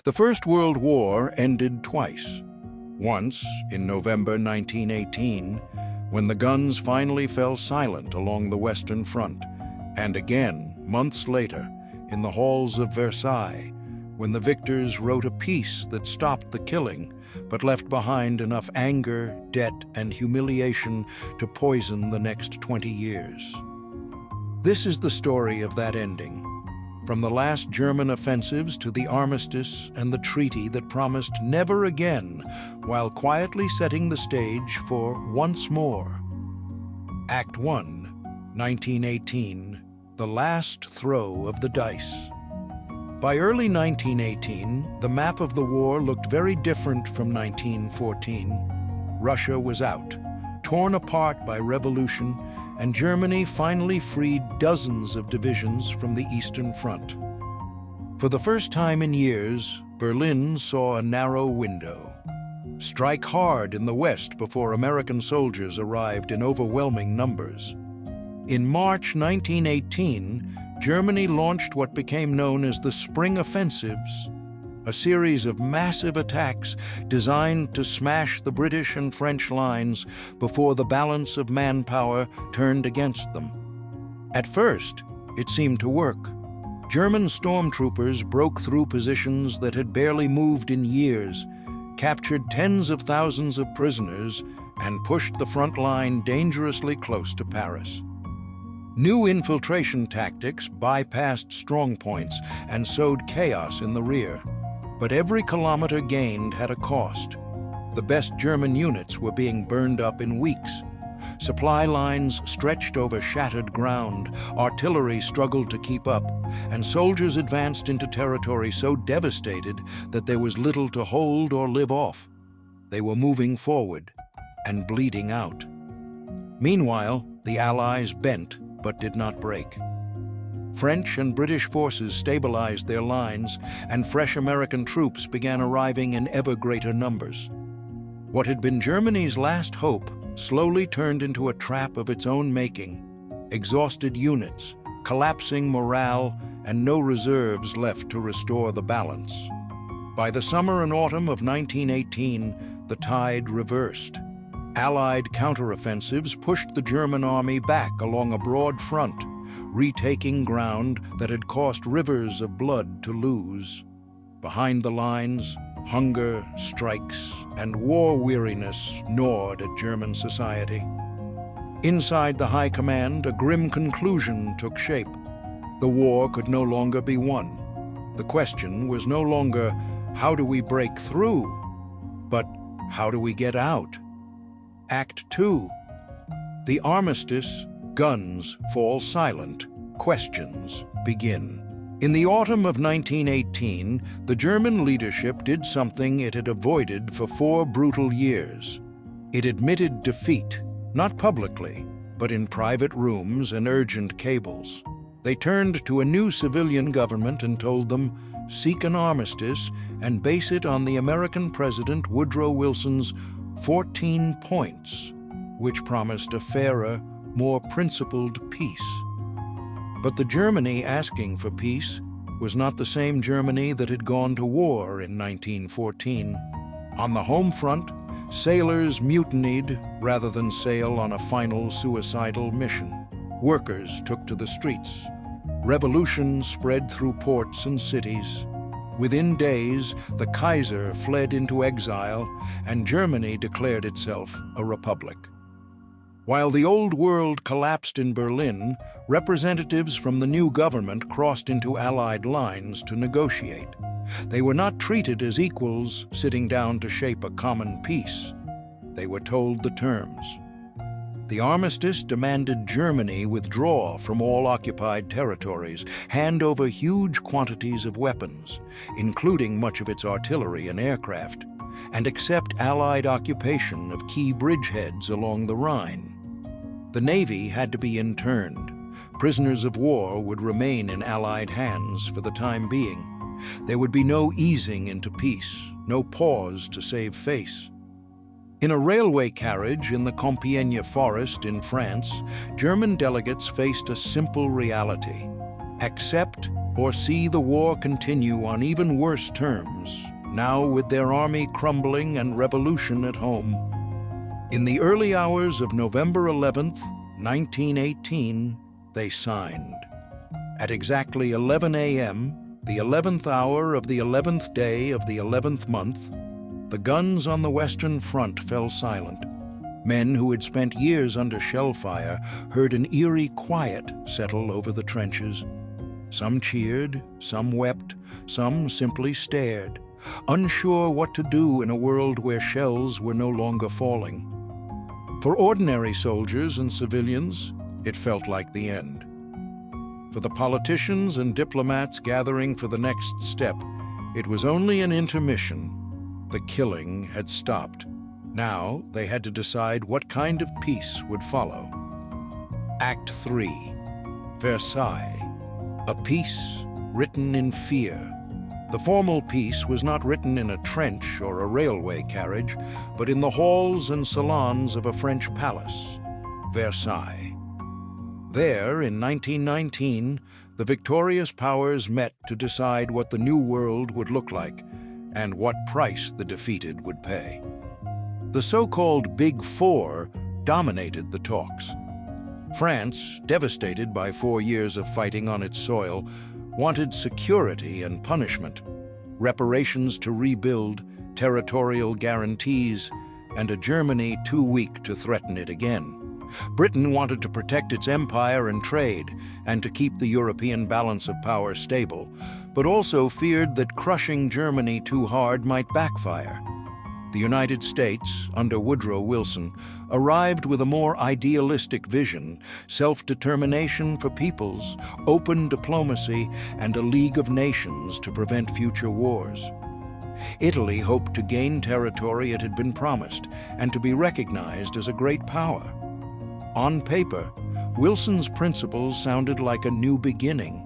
The First World War ended twice. Once, in November 1918, when the guns finally fell silent along the Western Front, and again, months later, in the halls of Versailles, when the victors wrote a peace that stopped the killing, but left behind enough anger, debt, and humiliation to poison the next 20 years. This is the story of that ending. From the last German offensives to the armistice and the treaty that promised never again, while quietly setting the stage for once more. Act 1, 1918, the last throw of the dice. By early 1918, the map of the war looked very different from 1914. Russia was out, torn apart by revolution, and Germany finally freed dozens of divisions from the Eastern Front. For the first time in years, Berlin saw a narrow window. Strike hard in the West before American soldiers arrived in overwhelming numbers. In March 1918, Germany launched what became known as the Spring Offensives, a series of massive attacks designed to smash the British and French lines before the balance of manpower turned against them. At first, it seemed to work. German stormtroopers broke through positions that had barely moved in years, captured tens of thousands of prisoners, and pushed the front line dangerously close to Paris. New infiltration tactics bypassed strong points and sowed chaos in the rear. But every kilometer gained had a cost. The best German units were being burned up in weeks. Supply lines stretched over shattered ground, artillery struggled to keep up, and soldiers advanced into territory so devastated that there was little to hold or live off. They were moving forward and bleeding out. Meanwhile, the Allies bent but did not break. French and British forces stabilized their lines, and fresh American troops began arriving in ever greater numbers. What had been Germany's last hope slowly turned into a trap of its own making. Exhausted units, collapsing morale, and no reserves left to restore the balance. By the summer and autumn of 1918, the tide reversed. Allied counteroffensives pushed the German army back along a broad front, retaking ground that had cost rivers of blood to lose. Behind the lines, hunger, strikes, and war weariness gnawed at German society. Inside the High Command, a grim conclusion took shape. The war could no longer be won. The question was no longer, how do we break through, but how do we get out? Act 2. The armistice, guns fall silent, questions begin. In the autumn of 1918, the German leadership did something it had avoided for 4 brutal years. It admitted defeat, not publicly, but in private rooms and urgent cables. They turned to a new civilian government and told them, seek an armistice and base it on the American President Woodrow Wilson's 14 points, which promised a fairer, more principled peace. But the Germany asking for peace was not the same Germany that had gone to war in 1914. On the home front, sailors mutinied rather than sail on a final suicidal mission. Workers took to the streets. Revolution spread through ports and cities. Within days, the Kaiser fled into exile, and Germany declared itself a republic. While the old world collapsed in Berlin, representatives from the new government crossed into Allied lines to negotiate. They were not treated as equals sitting down to shape a common peace. They were told the terms. The armistice demanded Germany withdraw from all occupied territories, hand over huge quantities of weapons, including much of its artillery and aircraft, and accept Allied occupation of key bridgeheads along the Rhine. The Navy had to be interned. Prisoners of war would remain in Allied hands for the time being. There would be no easing into peace, no pause to save face. In a railway carriage in the Compiègne forest in France, German delegates faced a simple reality: accept or see the war continue on even worse terms, now with their army crumbling and revolution at home. In the early hours of November 11th, 1918, they signed. At exactly 11 a.m., the 11th hour of the 11th day of the 11th month, the guns on the Western Front fell silent. Men who had spent years under shell fire heard an eerie quiet settle over the trenches. Some cheered, some wept, some simply stared, unsure what to do in a world where shells were no longer falling. For ordinary soldiers and civilians, it felt like the end. For the politicians and diplomats gathering for the next step, it was only an intermission. The killing had stopped. Now they had to decide what kind of peace would follow. Act 3. Versailles. A peace written in fear. The formal peace was not written in a trench or a railway carriage, but in the halls and salons of a French palace, Versailles. There, in 1919, the victorious powers met to decide what the new world would look like and what price the defeated would pay. The so-called Big Four dominated the talks. France, devastated by 4 years of fighting on its soil, wanted security and punishment, reparations to rebuild, territorial guarantees, and a Germany too weak to threaten it again. Britain wanted to protect its empire and trade, and to keep the European balance of power stable, but also feared that crushing Germany too hard might backfire. The United States, under Woodrow Wilson, arrived with a more idealistic vision, self-determination for peoples, open diplomacy, and a League of Nations to prevent future wars. Italy hoped to gain territory it had been promised and to be recognized as a great power. On paper, Wilson's principles sounded like a new beginning.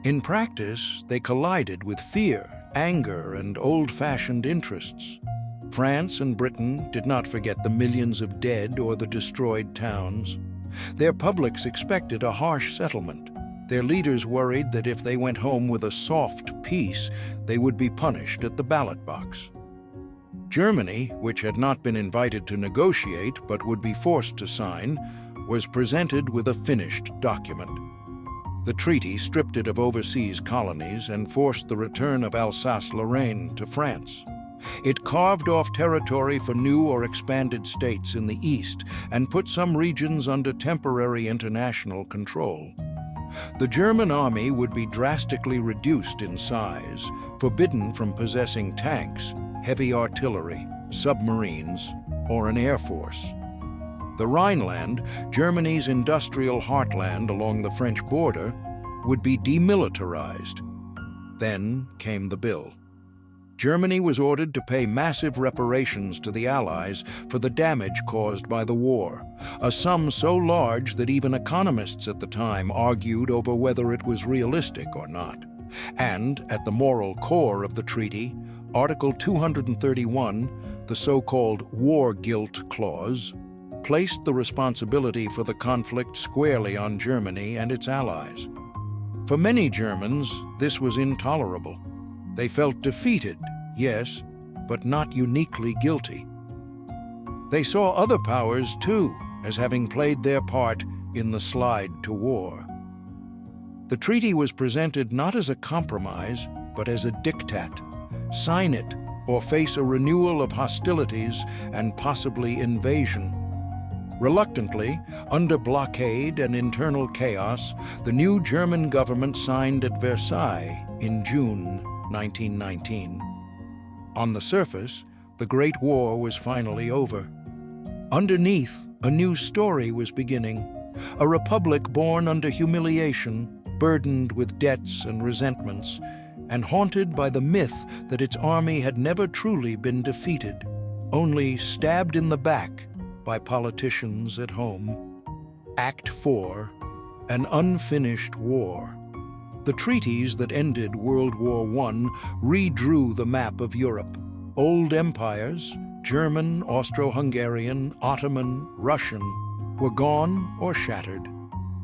In practice, they collided with fear, anger, and old-fashioned interests. France and Britain did not forget the millions of dead or the destroyed towns. Their publics expected a harsh settlement. Their leaders worried that if they went home with a soft peace, they would be punished at the ballot box. Germany, which had not been invited to negotiate but would be forced to sign, was presented with a finished document. The treaty stripped it of overseas colonies and forced the return of Alsace-Lorraine to France. It carved off territory for new or expanded states in the east and put some regions under temporary international control. The German army would be drastically reduced in size, forbidden from possessing tanks, heavy artillery, submarines, or an air force. The Rhineland, Germany's industrial heartland along the French border, would be demilitarized. Then came the bill. Germany was ordered to pay massive reparations to the Allies for the damage caused by the war, a sum so large that even economists at the time argued over whether it was realistic or not. And at the moral core of the treaty, Article 231, the so-called War Guilt Clause, placed the responsibility for the conflict squarely on Germany and its allies. For many Germans, this was intolerable. They felt defeated, yes, but not uniquely guilty. They saw other powers, too, as having played their part in the slide to war. The treaty was presented not as a compromise, but as a diktat. Sign it, or face a renewal of hostilities and possibly invasion. Reluctantly, under blockade and internal chaos, the new German government signed at Versailles in June 1919. On the surface, the Great War was finally over. Underneath, a new story was beginning, a republic born under humiliation, burdened with debts and resentments, and haunted by the myth that its army had never truly been defeated, only stabbed in the back by politicians at home. Act 4, an unfinished war. The treaties that ended World War I redrew the map of Europe. Old empires, German, Austro-Hungarian, Ottoman, Russian, were gone or shattered.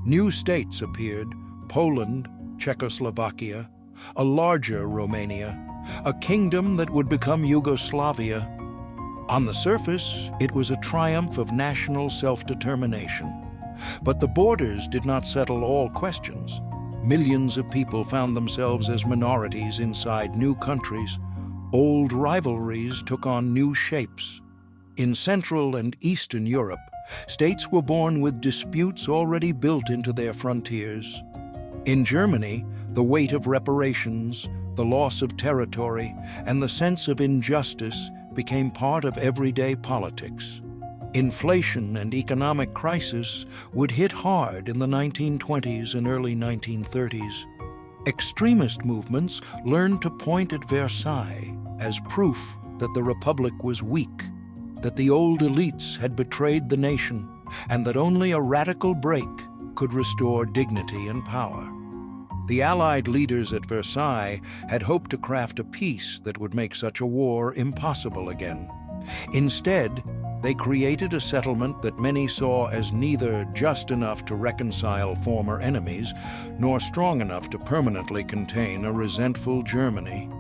New states appeared: Poland, Czechoslovakia, a larger Romania, a kingdom that would become Yugoslavia. On the surface, it was a triumph of national self-determination. But the borders did not settle all questions. Millions of people found themselves as minorities inside new countries. Old rivalries took on new shapes. In Central and Eastern Europe, states were born with disputes already built into their frontiers. In Germany, the weight of reparations, the loss of territory, and the sense of injustice became part of everyday politics. Inflation and economic crisis would hit hard in the 1920s and early 1930s. Extremist movements learned to point at Versailles as proof that the Republic was weak, that the old elites had betrayed the nation, and that only a radical break could restore dignity and power. The Allied leaders at Versailles had hoped to craft a peace that would make such a war impossible again. Instead, they created a settlement that many saw as neither just enough to reconcile former enemies, nor strong enough to permanently contain a resentful Germany.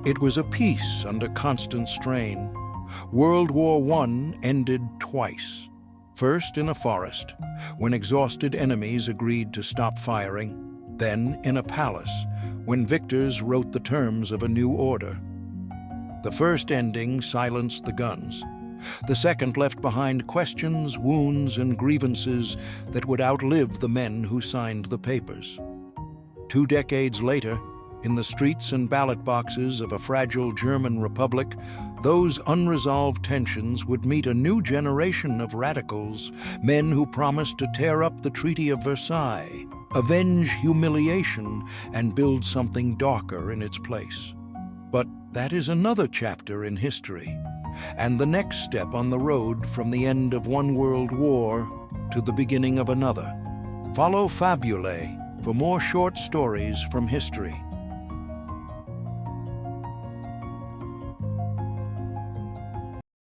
It was a peace under constant strain. World War I ended twice. First in a forest, when exhausted enemies agreed to stop firing, then in a palace, when victors wrote the terms of a new order. The first ending silenced the guns. The second left behind questions, wounds, and grievances that would outlive the men who signed the papers. 2 decades later, in the streets and ballot boxes of a fragile German republic, those unresolved tensions would meet a new generation of radicals, men who promised to tear up the Treaty of Versailles, avenge humiliation, and build something darker in its place. But that is another chapter in history, and the next step on the road from the end of one world war to the beginning of another. Follow Fabulae for more short stories from history.